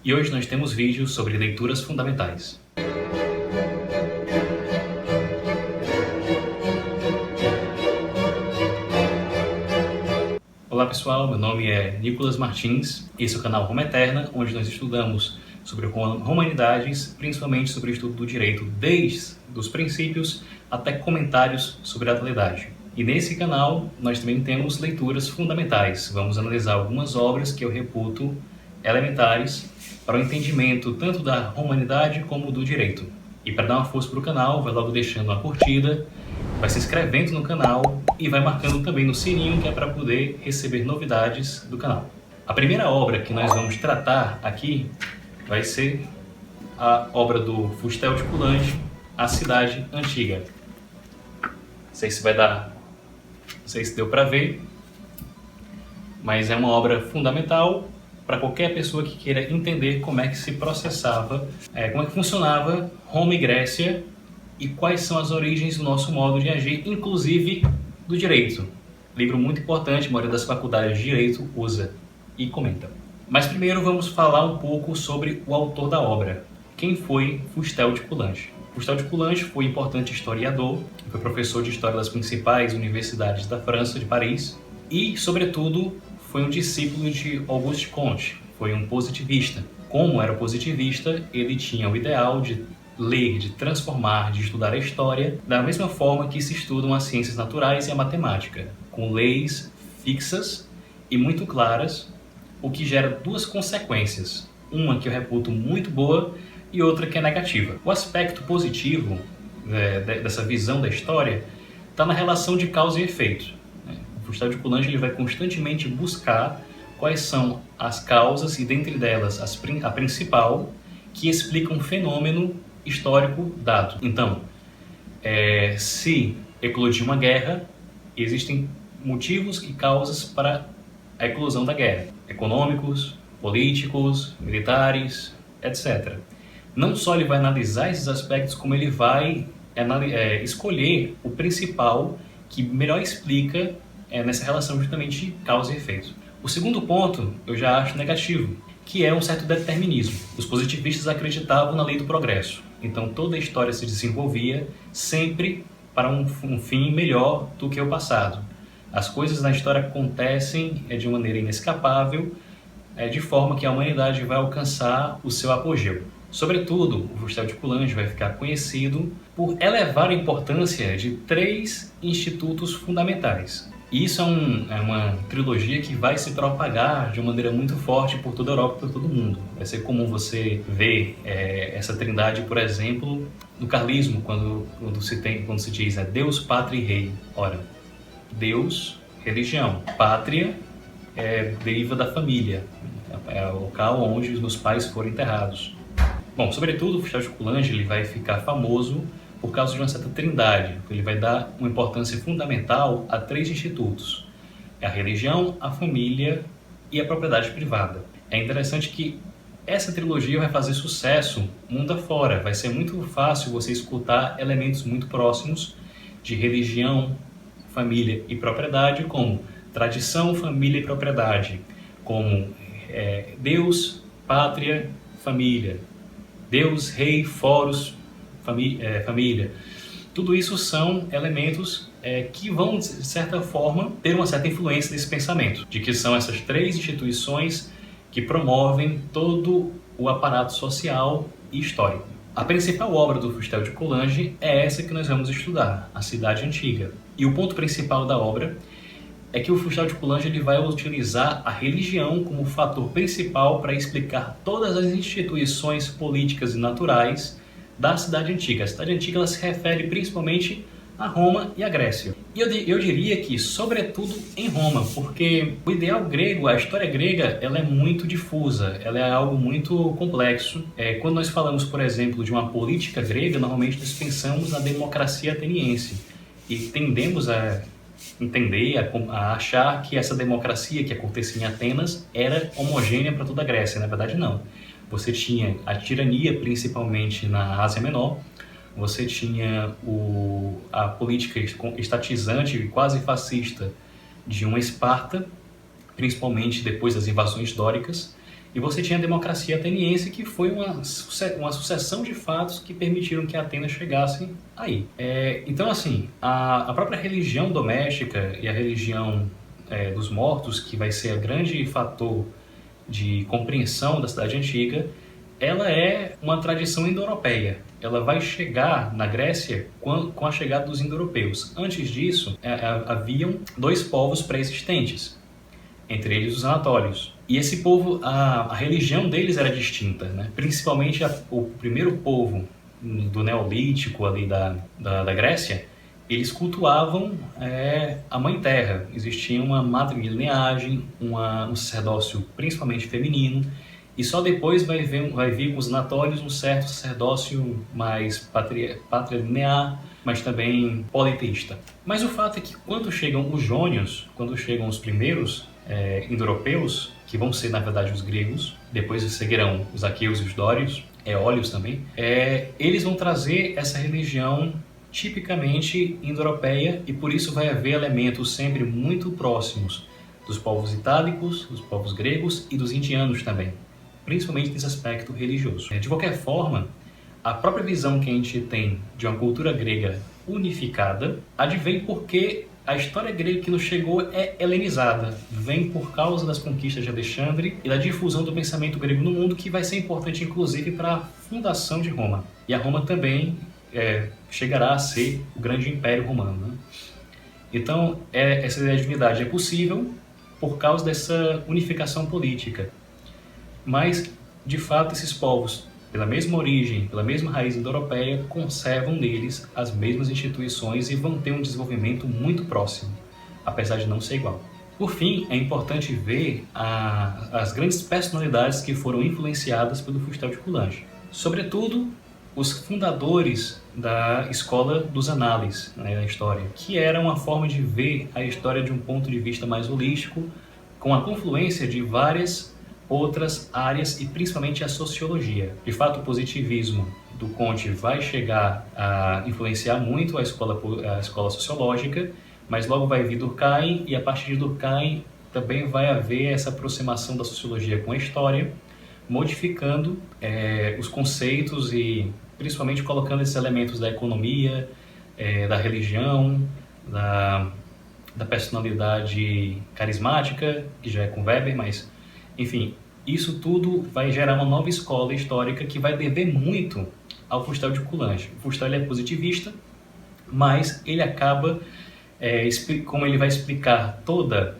E hoje nós temos vídeos sobre leituras fundamentais. Olá pessoal, meu nome é Nicolas Martins, esse é o canal Roma Eterna, onde nós estudamos sobre humanidades, principalmente sobre o estudo do direito, desde os princípios até comentários sobre a atualidade. E nesse canal nós também temos leituras fundamentais, vamos analisar algumas obras que eu reputo elementares para o entendimento tanto da humanidade como do direito. E para dar uma força para o canal, vai logo deixando uma curtida, vai se inscrevendo no canal e vai marcando também no sininho, que é para poder receber novidades do canal. A primeira obra que nós vamos tratar aqui vai ser a obra do Fustel de Coulanges, A Cidade Antiga. Não sei se vai dar, não sei se deu para ver, mas é uma obra fundamental para qualquer pessoa que queira entender como é que se processava, como é que funcionava Roma e Grécia e quais são as origens do nosso modo de agir, inclusive do direito. Livro muito importante, a maioria das faculdades de direito usa e comenta. Mas primeiro vamos falar um pouco sobre o autor da obra. Quem foi Fustel de Coulanges? Fustel de Coulanges foi um importante historiador, foi professor de história das principais universidades da França, de Paris, e, sobretudo, foi um discípulo de Auguste Comte, foi um positivista. Como era positivista, ele tinha o ideal de ler, de transformar, de estudar a história da mesma forma que se estudam as ciências naturais e a matemática, com leis fixas e muito claras, o que gera duas consequências, uma que eu reputo muito boa e outra que é negativa. O aspecto positivo dessa visão da história está na relação de causa e efeito. O Fustel de Coulanges ele vai constantemente buscar quais são as causas e, dentre delas, a principal, que explica um fenômeno histórico dado. Então, se eclodir uma guerra, existem motivos e causas para a eclosão da guerra, econômicos, políticos, militares, etc. Não só ele vai analisar esses aspectos, como ele vai escolher o principal que melhor explica nessa relação justamente de causa e efeito. O segundo ponto eu já acho negativo, que é um certo determinismo. Os positivistas acreditavam na lei do progresso, então toda a história se desenvolvia sempre para um fim melhor do que o passado. As coisas na história acontecem de maneira inescapável, de forma que a humanidade vai alcançar o seu apogeu. Sobretudo, o Fustel de Coulanges vai ficar conhecido por elevar a importância de 3 institutos fundamentais. E isso é uma trilogia que vai se propagar de uma maneira muito forte por toda a Europa e por todo o mundo. Vai ser comum você ver essa trindade, por exemplo, no carlismo, quando se diz Deus, Pátria e Rei. Ora, Deus, religião. Pátria deriva da família, é o local onde os pais foram enterrados. Bom, sobretudo, o Fustel de Coulanges ele vai ficar famoso por causa de uma certa trindade. Ele vai dar uma importância fundamental a 3 institutos: a religião, a família e a propriedade privada. É interessante que essa trilogia vai fazer sucesso mundo afora. Vai ser muito fácil você escutar elementos muito próximos de religião, família e propriedade, como tradição, família e propriedade, como Deus, pátria, família, Deus, rei, foros, família. Tudo isso são elementos que vão, de certa forma, ter uma certa influência nesse pensamento, de que são essas 3 instituições que promovem todo o aparato social e histórico. A principal obra do Fustel de Coulanges é essa que nós vamos estudar, A Cidade Antiga. E o ponto principal da obra é que o Fustel de Coulanges ele vai utilizar a religião como fator principal para explicar todas as instituições políticas e naturais da Cidade Antiga. A Cidade Antiga ela se refere principalmente a Roma e a Grécia. E eu diria que, sobretudo, em Roma, porque o ideal grego, a história grega, ela é muito difusa, ela é algo muito complexo. Quando nós falamos, por exemplo, de uma política grega, normalmente nós pensamos na democracia ateniense e tendemos a entender, a achar que essa democracia que acontecia em Atenas era homogênea para toda a Grécia. Na verdade, não. Você tinha a tirania, principalmente na Ásia Menor, você tinha a política estatizante e quase fascista de uma Esparta, principalmente depois das invasões dóricas, E você tinha a democracia ateniense, que foi uma sucessão de fatos que permitiram que Atenas chegasse aí. Então, assim, a própria religião doméstica e a religião dos mortos, que vai ser o grande fator de compreensão da cidade antiga, ela é uma tradição indo-europeia. Ela vai chegar na Grécia com a chegada dos indo-europeus. Antes disso, haviam dois povos pré-existentes, entre eles os anatólios. E esse povo, a religião deles era distinta, né? Principalmente o primeiro povo do Neolítico ali da Grécia, eles cultuavam a Mãe Terra. Existia uma matrilineagem, um sacerdócio principalmente feminino, e só depois vai vir com os anatólios um certo sacerdócio mais patrilinear, mas também politeísta. Mas o fato é que quando chegam os jônios, quando chegam os primeiros indo-europeus, que vão ser na verdade os gregos, depois seguirão os aqueus e os dórios, eólios também, eles vão trazer essa religião tipicamente indo-europeia, e por isso vai haver elementos sempre muito próximos dos povos itálicos, dos povos gregos e dos indianos também, principalmente nesse aspecto religioso. De qualquer forma, a própria visão que a gente tem de uma cultura grega unificada advém porque a história grega que nos chegou é helenizada, vem por causa das conquistas de Alexandre e da difusão do pensamento grego no mundo, que vai ser importante inclusive para a fundação de Roma. E a Roma também chegará a ser o grande império romano, né? Então, essa ideia de unidade é possível por causa dessa unificação política. Mas, de fato, esses povos, pela mesma origem, pela mesma raiz indo-europeia, conservam neles as mesmas instituições e vão ter um desenvolvimento muito próximo, apesar de não ser igual. Por fim, é importante ver as grandes personalidades que foram influenciadas pelo Fustel de Coulanges. Sobretudo, os fundadores da escola dos análises, né, da história, que era uma forma de ver a história de um ponto de vista mais holístico, com a confluência de várias outras áreas e principalmente a sociologia. De fato, o positivismo do Comte vai chegar a influenciar muito a escola sociológica, mas logo vai vir Durkheim, e a partir de Durkheim também vai haver essa aproximação da sociologia com a história, modificando os conceitos e principalmente colocando esses elementos da economia, da religião, da personalidade carismática, que já é com Weber, mas enfim, isso tudo vai gerar uma nova escola histórica que vai dever muito ao Fustel de Coulanges. O Fustel é positivista, mas ele acaba, como ele vai explicar toda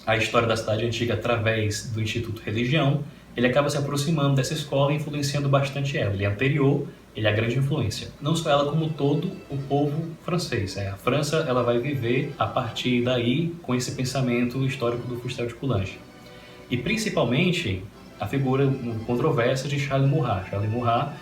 a história da cidade antiga através do Instituto Religião, ele acaba se aproximando dessa escola e influenciando bastante ela. Ele é anterior, ele é a grande influência. Não só ela, como todo o povo francês. A França ela vai viver a partir daí com esse pensamento histórico do Fustel de Coulanges. E principalmente a figura controversa de Charles Maurras. Charles Maurras,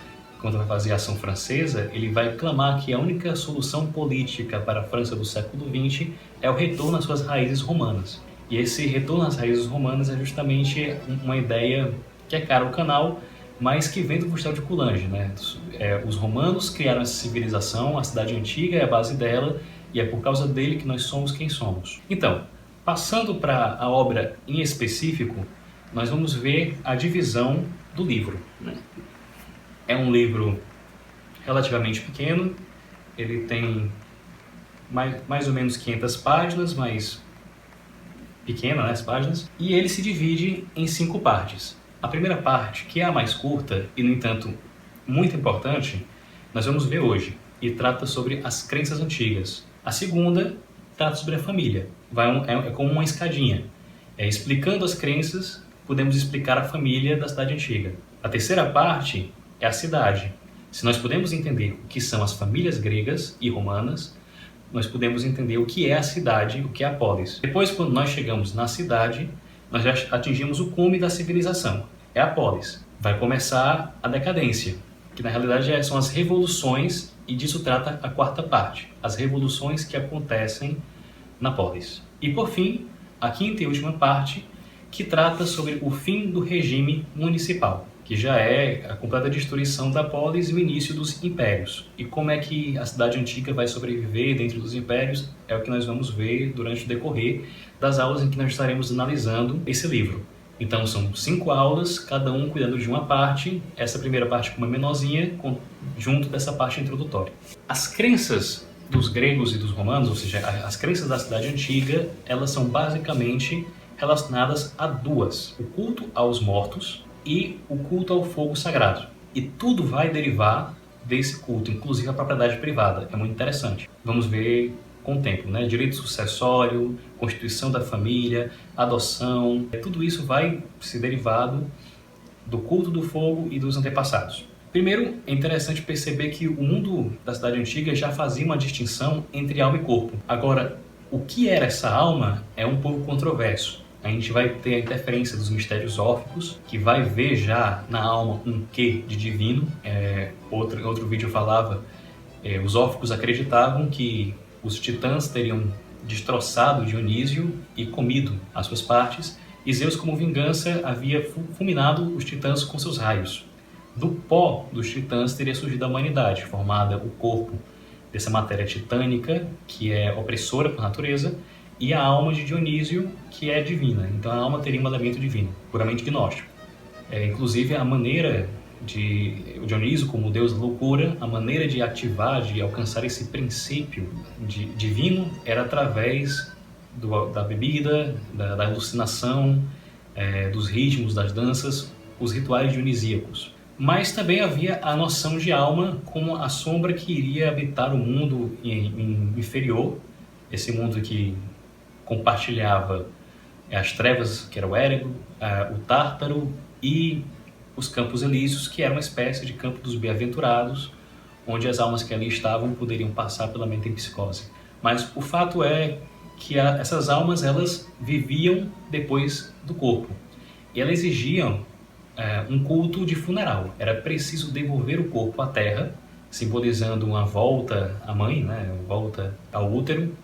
quando vai fazer a Ação Francesa, ele vai clamar que a única solução política para a França do século XX é o retorno às suas raízes romanas. E esse retorno às raízes romanas é justamente uma ideia que é cara ao canal, mas que vem do Fustel de Coulanges, né? Os romanos criaram essa civilização, a cidade antiga é a base dela, e é por causa dele que nós somos quem somos. Então, passando para a obra em específico, nós vamos ver a divisão do livro, né? É um livro relativamente pequeno, ele tem mais ou menos 500 páginas, mas pequena, né, as páginas, e ele se divide em 5 partes. A primeira parte, que é a mais curta e, no entanto, muito importante, nós vamos ver hoje, e trata sobre as crenças antigas. A segunda trata sobre a família. É como uma escadinha. Explicando as crenças, podemos explicar a família da cidade antiga. A terceira parte é a cidade. Se nós podemos entender o que são as famílias gregas e romanas, nós podemos entender o que é a cidade, o que é a polis. Depois, quando nós chegamos na cidade, nós já atingimos o cume da civilização. É a polis. Vai começar a decadência, que na realidade são as revoluções, e disso trata a quarta parte, as revoluções que acontecem na polis. E por fim, a quinta e última parte, que trata sobre o fim do regime municipal, que já é a completa destruição da polis e o início dos impérios. E como é que a cidade antiga vai sobreviver dentro dos impérios é o que nós vamos ver durante o decorrer das aulas em que nós estaremos analisando esse livro. Então são 5 aulas, cada um cuidando de uma parte, essa primeira parte com uma menorzinha, junto dessa parte introdutória. As crenças dos gregos e dos romanos, ou seja, as crenças da cidade antiga, elas são basicamente relacionadas a duas: o culto aos mortos e o culto ao fogo sagrado. E tudo vai derivar desse culto, inclusive a propriedade privada. É muito interessante. Vamos ver com o tempo, né? Direito sucessório, constituição da família, adoção, tudo isso vai ser derivado do culto do fogo e dos antepassados. Primeiro, é interessante perceber que o mundo da cidade antiga já fazia uma distinção entre alma e corpo. Agora, o que era essa alma é um pouco controverso. A gente vai ter a interferência dos mistérios órficos, que vai ver já na alma um quê de divino. Outro vídeo falava, os órficos acreditavam que os titãs teriam destroçado Dionísio e comido as suas partes, e Zeus, como vingança, havia fulminado os titãs com seus raios. Do pó dos titãs teria surgido a humanidade, formada o corpo dessa matéria titânica, que é opressora por natureza, e a alma de Dionísio, que é divina. Então a alma teria um elemento divino, puramente gnóstico. Inclusive a maneira de Dionísio, como deus da loucura, a maneira de ativar, de alcançar esse princípio divino era através da bebida, da alucinação, dos ritmos, das danças, os rituais dionisíacos. Mas também havia a noção de alma como a sombra que iria habitar o mundo inferior, esse mundo que compartilhava as trevas, que era o Érego, o Tártaro e os Campos Elíseos, que era uma espécie de campo dos bem-aventurados, onde as almas que ali estavam poderiam passar pela metempsicose. Mas o fato é que essas almas, elas viviam depois do corpo. E elas exigiam um culto de funeral. Era preciso devolver o corpo à terra, simbolizando uma volta à mãe, né? Volta ao útero,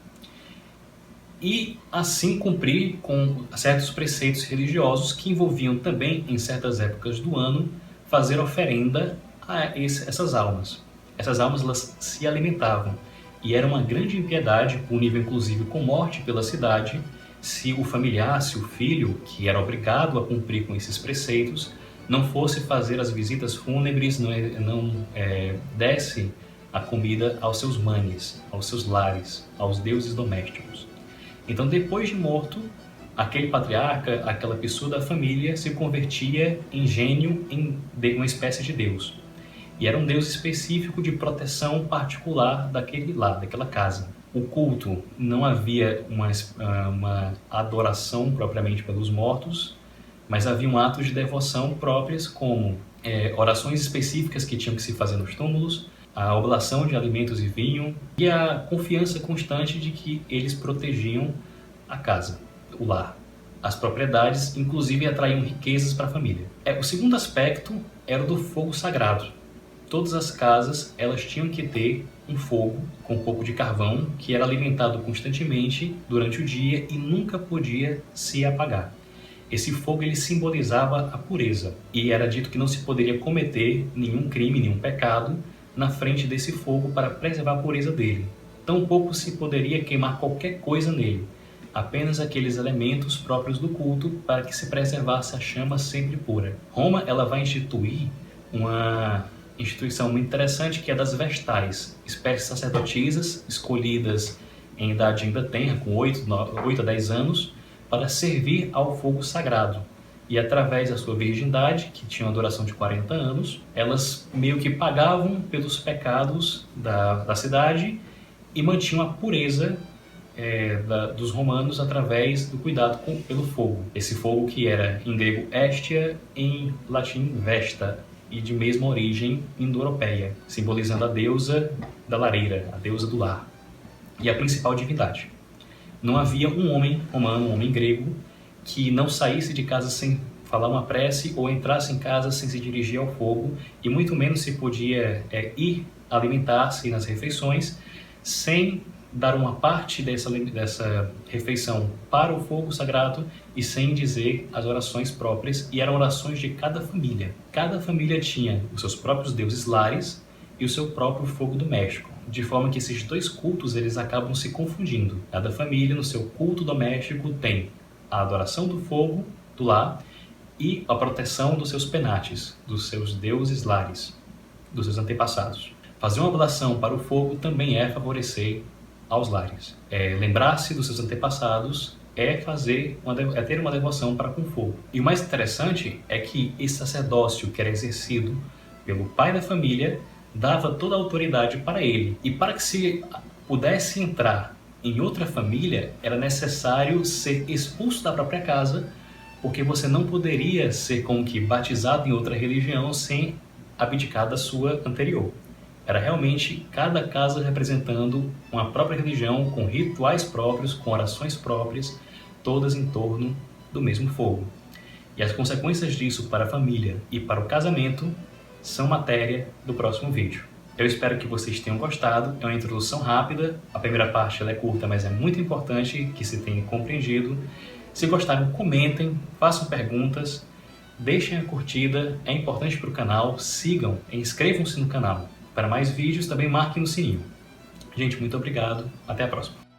e assim cumprir com certos preceitos religiosos que envolviam também, em certas épocas do ano, fazer oferenda a essas almas. Essas almas, elas se alimentavam, e era uma grande impiedade, punível inclusive com morte pela cidade, se o familiar, se o filho, que era obrigado a cumprir com esses preceitos, não fosse fazer as visitas fúnebres, não desse a comida aos seus manes, aos seus lares, aos deuses domésticos. Então, depois de morto, aquele patriarca, aquela pessoa da família, se convertia em gênio, em uma espécie de deus. E era um deus específico de proteção particular daquele lar, daquela casa. O culto, não havia uma adoração propriamente pelos mortos, mas havia atos de devoção próprias, como orações específicas que tinham que se fazer nos túmulos, a oblação de alimentos e vinho, e a confiança constante de que eles protegiam a casa, o lar. As propriedades, inclusive, atraíam riquezas para a família. O segundo aspecto era o do fogo sagrado. Todas as casas, elas tinham que ter um fogo com um pouco de carvão, que era alimentado constantemente durante o dia e nunca podia se apagar. Esse fogo, ele simbolizava a pureza, e era dito que não se poderia cometer nenhum crime, nenhum pecado na frente desse fogo para preservar a pureza dele. Tampouco se poderia queimar qualquer coisa nele, apenas aqueles elementos próprios do culto para que se preservasse a chama sempre pura. Roma, ela vai instituir uma instituição muito interessante, que é das vestais, espécies sacerdotisas escolhidas em idade ainda tenra, com 8 a 10 anos, para servir ao fogo sagrado. E através da sua virgindade, que tinha uma duração de 40 anos, elas meio que pagavam pelos pecados da cidade e mantinham a pureza dos romanos através do cuidado pelo fogo. Esse fogo que era em grego estia, em latim vesta, e de mesma origem indo-europeia, simbolizando a deusa da lareira, a deusa do lar, e a principal divindade. Não havia um homem romano, um homem grego, que não saísse de casa sem falar uma prece ou entrasse em casa sem se dirigir ao fogo, e muito menos se podia ir alimentar-se nas refeições sem dar uma parte dessa refeição para o fogo sagrado e sem dizer as orações próprias, e eram orações de cada família. Cada família tinha os seus próprios deuses lares e o seu próprio fogo doméstico, de forma que esses dois cultos, eles acabam se confundindo. Cada família, no seu culto doméstico, tem a adoração do fogo do lar e a proteção dos seus penates, dos seus deuses lares, dos seus antepassados. Fazer uma oblação para o fogo também é favorecer aos lares. Lembrar-se dos seus antepassados é ter uma devoção para com o fogo. E o mais interessante é que esse sacerdócio que era exercido pelo pai da família dava toda a autoridade para ele. E para que se pudesse entrar em outra família, era necessário ser expulso da própria casa, porque você não poderia ser como que batizado em outra religião sem abdicar da sua anterior. Era realmente cada casa representando uma própria religião, com rituais próprios, com orações próprias, todas em torno do mesmo fogo. E as consequências disso para a família e para o casamento são matéria do próximo vídeo. Eu espero que vocês tenham gostado. É uma introdução rápida, a primeira parte ela é curta, mas é muito importante que se tenha compreendido. Se gostaram, comentem, façam perguntas, deixem a curtida, é importante para o canal, sigam e inscrevam-se no canal. Para mais vídeos, também marquem no sininho. Gente, muito obrigado. Até a próxima.